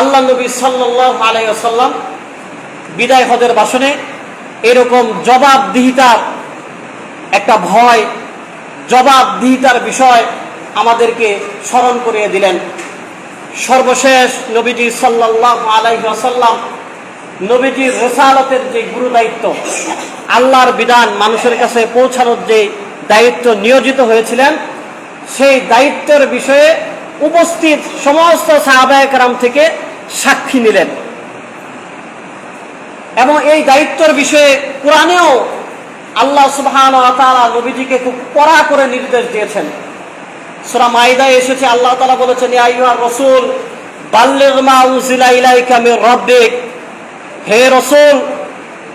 আল্লাহ নবী সাল্লাল্লাহু আলাইহি ওয়াসাল্লাম বিদায় হজের ভাষণে এরকম জবাবদিহিতার একটা ভয়, জবাবদিহিতার বিষয় আমাদেরকে স্মরণ করিয়ে দিলেন। সর্বশেষ নবীজি সাল্লাল্লাহু আলাইহি ওয়াসাল্লাম নবীজির রিসালাতের যে গুরু দায়িত্ব, আল্লাহর বিধান মানুষের কাছে পৌঁছানোর যে দায়িত্ব নিয়োজিত হয়েছিলেন, সেই দায়িত্বের বিষয়ে উপস্থিত সমস্ত সাহাবায়ে কেরাম থেকে সাক্ষী নিলেন। এবং এই দায়িত্বের বিষয়ে কোরআনেও আল্লাহ সুবহানাহু ওয়া তাআলা নবীজিকে খুব কড়া করে নির্দেশ দিয়েছেন। সূরা মাইদায় এসেছে, আল্লাহ তাআলা বলেছেন ইয়া আইয়ুহার রাসূল বাল্লিগ মা উনজিলা ইলাইকা মির রাব্বিক, হে রাসূল,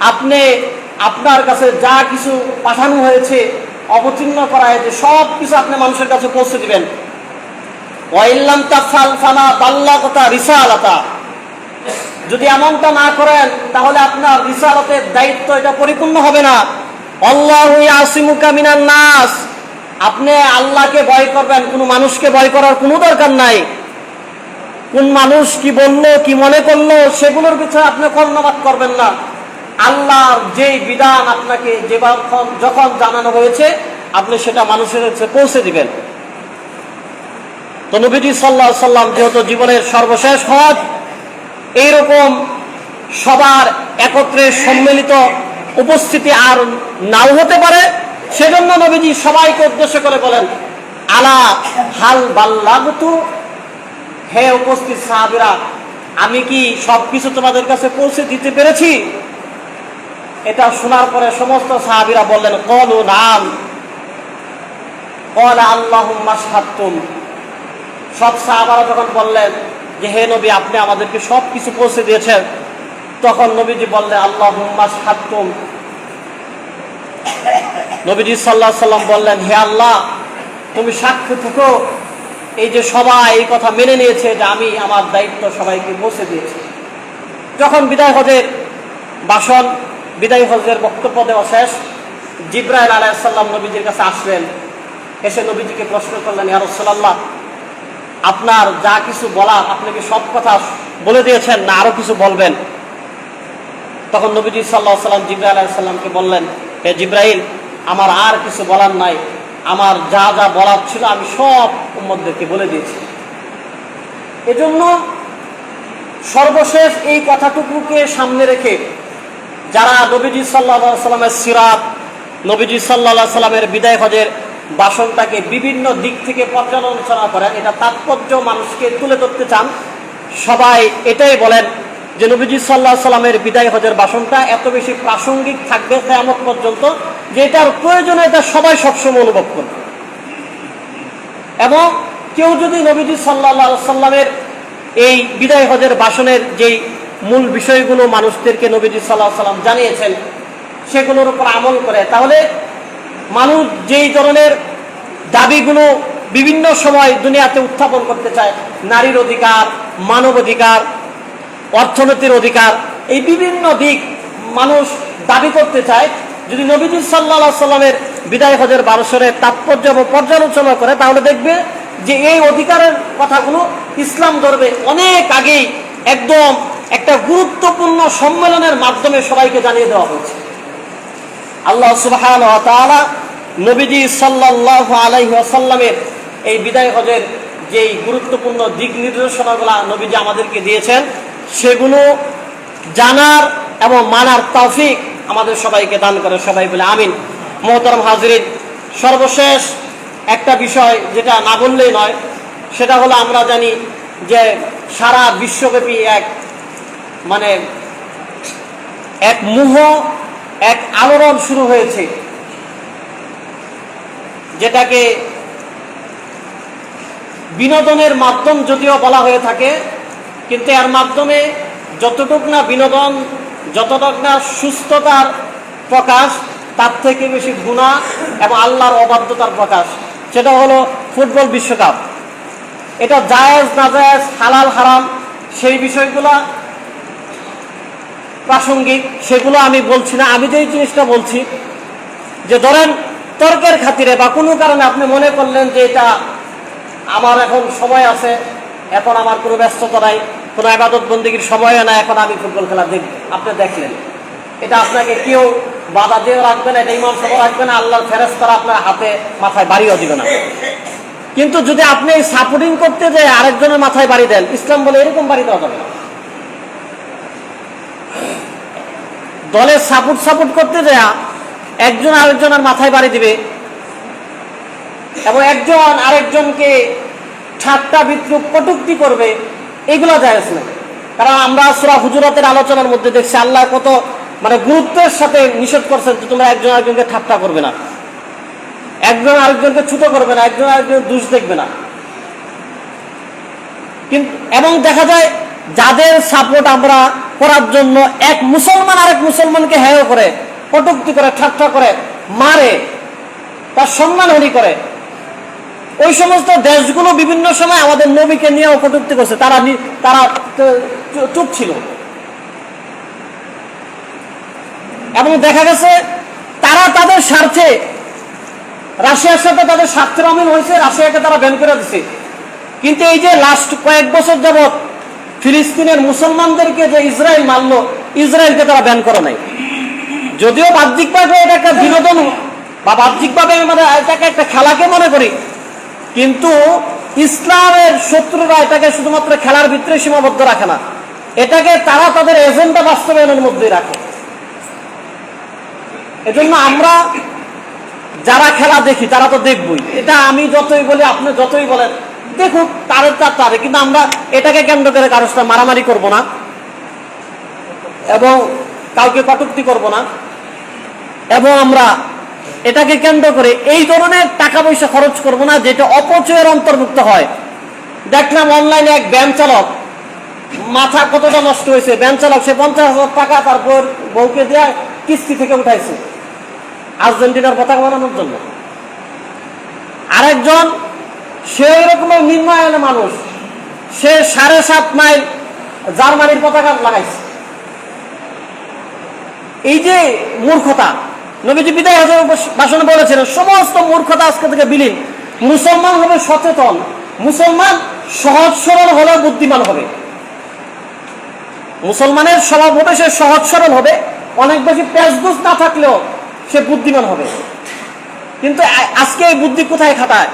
আপনি আপনার কাছে যা কিছু পাঠানো হয়েছে, অবতীর্ণ করা হয়েছে, সব কিছু আপনি মানুষের কাছে পৌঁছে দিবেন। ওয়া ইল্লাম তাফআল ফামা বাল্লাগতা রিসালাতা, যদি এমনটা না করেন তাহলে আপনার রিসালাতের দায়িত্ব এটা পরিপূর্ণ হবে না। আল্লাহু ইয়াসিমুকা মিনান নাস, আপনি আল্লাহকে ভয় করবেন, কোনো মানুষকে ভয় করার কোনো দরকার নাই। কোন মানুষ কি বললো, কি মনে করলো, সেগুলোর পিছনে আপনি কর্ণপাত করবেন না। আল্লাহর যেই বিধান আপনাকে যখন জানানো হয়েছে আপনি সেটা মানুষের কাছে পৌঁছে দিবেন। তো নবীজি সাল্লাল্লাহু আলাইহি সাল্লাম যেহেতু জীবনের সর্বশেষ হজ, এইরকম সবার একত্রে সম্মিলিত উপস্থিতি আর নাও হতে পারে, সেজন্য নবীজি সবাইকে উদ্দেশ্য করে বলেন, আলা হাল বাল্লাগতু, হে উপস্থিত সাহাবীরা, আমি কি সবকিছু তোমাদের কাছে পৌঁছে দিতে পেরেছি? এটা শোনার পরে সমস্ত সাহাবীরা বললেন, ক্বালু নাম। ক্বালা আল্লাহুম্মা শাহাদতুম। সব সাহাবারা যখন বললেন যে হে নবী, আপনি আমাদেরকে সবকিছু পৌঁছে দিয়েছেন, তখন নবীজি বললেন, আল্লাহুম্মা শাহাদতুম। নবীজি সাল্লাল্লাহু আলাইহি সাল্লাম বললেন, হে আল্লাহ, তুমি সাক্ষী থাকো, এই যে সবাই এই কথা মেনে নিয়েছে যে আমি আমার দায়িত্ব সবাইকে পৌঁছে দিয়েছি। যখন বিদায় হজের ভাষণ, বিদায় হজের বক্তব্য দেওয়া শেষ, জিবরাইল আলাইহিস সালাম নবীজির কাছে আসলেন। এসে নবীজিকে প্রশ্ন করলেন, ইয়া রাসূলুল্লাহ, আপনার যা কিছু বলার আপনি কি সব কথা বলে দিয়েছেন না আরো কিছু বলবেন? তখন নবীজি সাল্লাল্লাহু আলাইহি সাল্লাম জিবরাইল আলাইহিস সালামকে বললেন, হে জিবরাইল, আমার আর কিছু বলার নাই, আমার যা যা বলার ছিল আমি সব উম্মতদেরকে বলে দিয়েছি। এজন্য সর্বশেষ এই কথাটুকুকে সামনে রেখে যারা নবীজি সাল্লাল্লাহু আলাইহি সাল্লামের সিরাত, নবীজি সাল্লাল্লাহু আলাইহি সাল্লামের বিদায় হজের ভাষণটাকে বিভিন্ন দিক থেকে পর্যালোচনা করেন, এটা তাৎপর্য মানুষকে তুলে ধরতে চান, সবাই এটাই বলেন যে নবীজি সাল্লাল্লাহু আলাইহি সাল্লামের বিদায় হজের ভাষণটা এত বেশি প্রাসঙ্গিক থাকবে কিয়ামত পর্যন্ত যে এটার প্রয়োজনীয়তা সবাই সবসময় অনুভব করবে। এবং কেউ যদি নবীজি সাল্লাল্লাহু আলাইহি সাল্লামের এই বিদায় হজের ভাষণের যেই মূল বিষয়গুলো মানুষদেরকে নবীজি সাল্লাল্লাহু আলাইহি সাল্লাম জানিয়েছেন সেগুলোর উপর আমল করে, তাহলে মানুষ যেই ধরনের দাবিগুলো বিভিন্ন সময় দুনিয়াতে উত্থাপন করতে চায়, নারীর অধিকার, মানব অধিকার, অর্থনীতির অধিকার, এই বিভিন্ন দিক মানুষ দাবি করতে চায়, যদি নবীজি সাল্লাল্লাহু আলাইহি সাল্লামের বিদায় হজের ভাষণের তাৎপর্য এবং পর্যালোচনা করে তাহলে দেখবে যে এই অধিকারের কথাগুলো ইসলাম ধর্মে অনেক আগেই একদম একটা গুরুত্বপূর্ণ সম্মেলনের মাধ্যমে সবাইকে জানিয়ে দেওয়া হয়েছে। আল্লাহ সুবহানাহু ওয়া তাআলা নবীজি সাল্লাল্লাহু আলাইহি ওয়াসাল্লামের এই বিদায় হজের যেই গুরুত্বপূর্ণ দিক নির্দেশনাগুলো নবীজি আমাদেরকে দিয়েছেন সেগুলো জানার এবং মানার তৌফিক আমাদের সবাইকে দান করে, সবাই বলে আমিন। মুহতারাম হাজিরিন, সর্বশেষ একটা বিষয় যেটা না বললেই নয়, সেটা হলো আমরা জানি যে সারা বিশ্বব্যাপী এক মোহ, এক আলোড়ন শুরু হয়েছে, যেটাকে বিনোদনের মাধ্যম যদিও বলা হয়ে থাকে, কিন্তু এর মাধ্যমে যতটুক না বিনোদন, যতটুক না সুস্থতার প্রকাশ, তার থেকে বেশি গুনাহ এবং আল্লাহর অবাধ্যতার প্রকাশ। সেটা হলো ফুটবল বিশ্বকাপ। এটা জায়েজ না জায়েজ, হালাল হারাম, সেই বিষয়গুলো প্রাসঙ্গিক, সেগুলো আমি বলছি না। আমি যেই জিনিসটা বলছি যে ধরেন তর্কের খাতিরে বা কোনো কারণে আপনি মনে করলেন যে এটা আমার এখন সময় আছে, এখন আমার কোনো ব্যস্ততা নাই, কোনো ইবাদত বন্দেগীর সময়ও নাই, এখন আমি ফুটবল খেলা দেখব, আপনি দেখলেন, এটা আপনাকে কেউ বাধা দিয়ে রাখবে না, এটা ইমাম সাহেব রাখবে না, আল্লাহর ফেরেশতারা আপনার হাতে মাথায় বাড়িও দিবে না। কিন্তু যদি আপনি সাপোর্টিং করতে যে আরেকজনের মাথায় বাড়ি দেন, ইসলাম বলে এরকম বাড়ি দেওয়া যাবে না। দলের সাপোর্ট করতে দেয়া একজন আরেকজনের মাথায় বাড়ি দিবে এবং একজন আরেকজনকে ঠাট্টা বিদ্রুপ কটূক্তি করবে, এগুলো জায়েজ না। কারণ আমরা সূরা হুজুরাতের আলোচনার মধ্যে দেখছি আল্লাহ কত গুরুত্বের সাথে নিষেধ করছেন যে তোমরা একজন আরেকজনকে ঠাট্টা করবে না, একজন আরেকজনকে ছোট করবে না, একজন আরেকজনের দোষ দেখবে না। কিন্তু এবং দেখা যায় যাদের সাপোর্ট আমরা করার জন্য এক মুসলমান আরেক মুসলমানকে হেয় করে, কটূক্তি করে, ঠাট্টা করে, মারে, তার সম্মানহানি করে, ওই সমস্ত দেশগুলো বিভিন্ন সময় আমাদের নবীকে নিয়েও কটূক্তি করছে, তারা চুপ ছিল। এবং দেখা গেছে তারা তাদের স্বার্থে, রাশিয়ার সাথে তাদের স্বার্থের অমিল হয়েছে, রাশিয়াকে তারা ব্যান করে দিচ্ছে। কিন্তু এই যে লাস্ট কয়েক বছর যাবৎ ফিলিস্তিনের মুসলমানদেরকে যে ইসরায়েল মারলো, ইসরায়েলকে তারা ব্যান করে নাই। যদিও বাহ্যিকভাবে এটা একটা বিনোদন বা বাহ্যিকভাবে মানে এটাকে একটা খেলাকে মনে করি, কিন্তু ইসলামের শত্রুরা এটাকে শুধুমাত্র খেলার ভিতরে সীমাবদ্ধ রাখে না, এটাকে তারা তাদের এজেন্ডা বাস্তবায়নের মধ্যেই রাখে। এজন্য আমরা যারা খেলা দেখি তারা তো দেখবই, এটা আমি যতই বলি আপনি যতই বলেন দেখুক, তারে, কিন্তু আমরা এটাকে কেন্দ্র করে কারোর সাথে মারামারি করব না এবং কাউকে কটূক্তি করব না, এবং আমরা এটাকে কেন্দ্র করে এই ধরনের টাকা পয়সা খরচ করব না যেটা অপচয়ের অন্তর্ভুক্ত হয়। দেখলাম অনলাইনে এক ব্যান চালক, মাথা কতটা নষ্ট হয়েছে, ব্যান চালক, সে 50,000 টাকা তারপর বউকে দেয়া কিস্তি থেকে উঠাইছে আর্জেন্টিনার পতাকা বানানোর জন্য। আরেকজন, সে এরকম নিম্ন আয়ের মানুষ, সে 7.5 মাইল জার্মানির পতাকা লাগাইছে। এই যে মূর্খতা, নবীজি বিদায় হজের ভাষণে বলেছেন সমস্ত মূর্খতা আজকে থেকে বিলীন। মুসলমান হবে সচেতন, মুসলমান সহজ সরল হলেও বুদ্ধিমান হবে। মুসলমানের স্বভাব হবে সে সহজ সরল হবে, অনেক বেশি পেঁচগোছ না থাকলেও সে বুদ্ধিমান হবে। কিন্তু আজকে এই বুদ্ধি কোথায় খাটায়?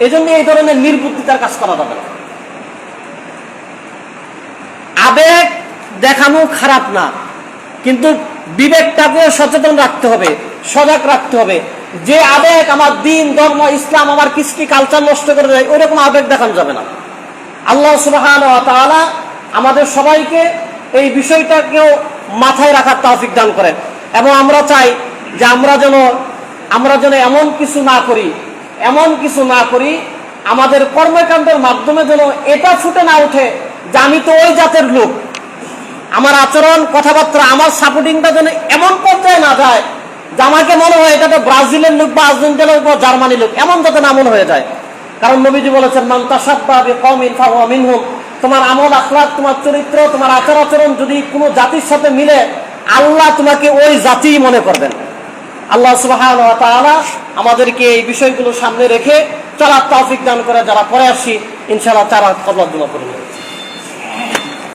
এই জন্য এই ধরনের নির্বুদ্ধিতার কাজ করা যাবে না। আবেগ দেখানো খারাপ না, কিন্তু বিবেকটাকে সচেতন রাখতে হবে, সজাগ রাখতে হবে। যে আবেগ আমার দিন, ধর্ম, ইসলাম, আমার কৃষ্টি কালচার নষ্ট করে দেয়, ওই রকম আবেগ দেখানো যাবে না। আল্লাহ সুবহানাহু ওয়া তাআলা আমাদের সবাইকে এই বিষয়টাকেও মাথায় রাখার তৌফিক দান করেন, এবং আমরা চাই যে আমরা যেন এমন কিছু না করি আমাদের কর্মকাণ্ডের মাধ্যমে যেন এটা ফুটে না ওঠে যে আমি তো ওই জাতের লোক। আমার আচরণ, কথাবার্তা, আমার সাপোর্টিংটা যেন এমন পর্যায়ে না যায় যে আমাকে মনে হয় এটা তো ব্রাজিলের লোক বা আর্জেন্টিনার লোক বা জার্মানির লোক, এমন যাতে না মনে হয়ে যায়। কারণ নবীজি বলেছেন মান তাশাব্বাহা বিকওমিন ফাহুয়া মিনহুম। তোমার আমল আখলাক, তোমার চরিত্র, তোমার আচার আচরণ যদি কোনো জাতির সাথে মিলে, আল্লাহ তোমাকে ওই জাতিই মনে করবেন। আল্লাহ সুবহানাহু ওয়া তাআলা আমাদেরকে এই বিষয়গুলো সামনে রেখে চলার তৌফিক দান করে। যারা পরে আসি ইনশাআল্লাহ তারা কবুল করুন।